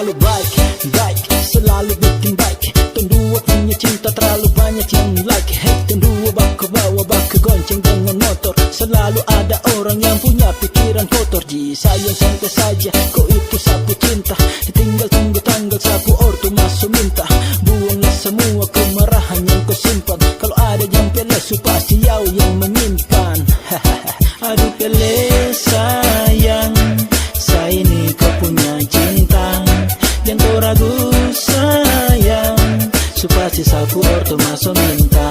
selalu baik, baik, selalu bikin baik. Tundua punya cinta terlalu banyak yang like. Hey, tundua bak ke bawah, bak ke gonceng dengan motor. Selalu ada orang yang punya pikiran kotor. Ji, sayang santai saja, kau itu sapu cinta. Tinggal tunggu tanggal sapu ortu masuk minta. Buanglah semua kemarahan yang kau simpan. Kalau ada yang peles, pasti kau yang menyimpan. Aduh pele sayang, saya ini kau punya cinta. Yang kau ragu sayang, pasti sapu ortu masuk minta.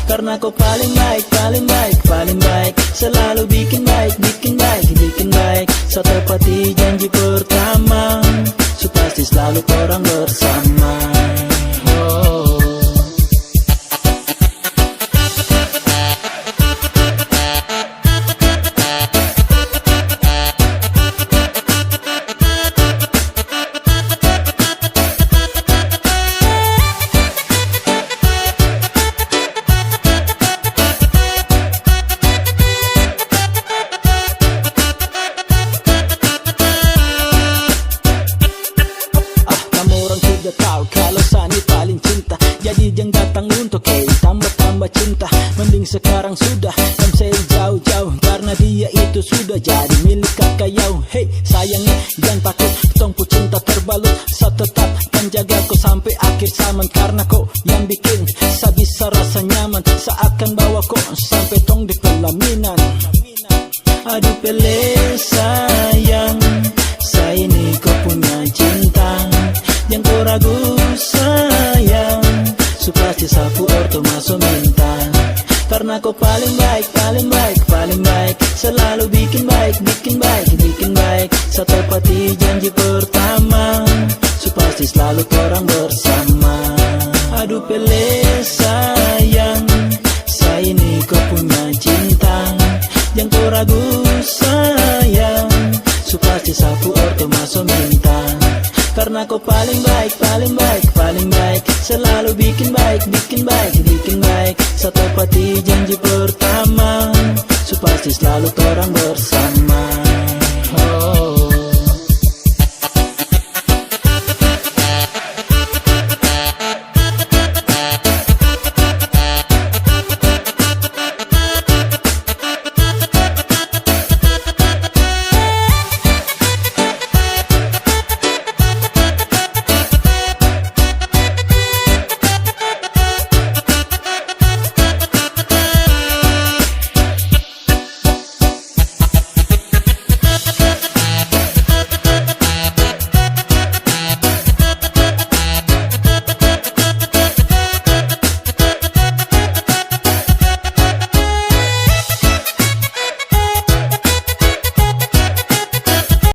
Karena kau paling baik, paling baik, paling baik. Selalu bikin baik, bikin baik, bikin baik. So tepati janji pertama, pasti selalu korang bersama. Oh. Kalau Sani paling cinta, jadi jangan datang untuk tambah-tambah cinta. Mending sekarang sudah cancel jauh-jauh, karena dia itu sudah jadi milik kakak yau. Hey sayangnya jangan takut, tongpu cinta terbalut. Saya tetap kan jaga kau sampai akhir zaman. Karena kau yang bikin saya bisa rasa nyaman. Saya akan bawa kau sampai tong di pelaminan. Aduh pele sayang, saya ini kau punya cinta. Yang kau ragu sayang, pasti sapu ortu masuk minta. Karena kau paling baik, paling baik, paling baik. Selalu bikin baik, bikin baik, bikin baik. Saya tepati janji pertama, pasti selalu korang bersama. Aduh pele sayang, saya ini kau punya cinta. Yang kau ragu sayang, pasti sapu ortu masuk minta. Karena kau paling baik, paling baik, paling baik. Selalu bikin baik, bikin baik, bikin baik. Saya tepati janji pertama, pasti selalu korang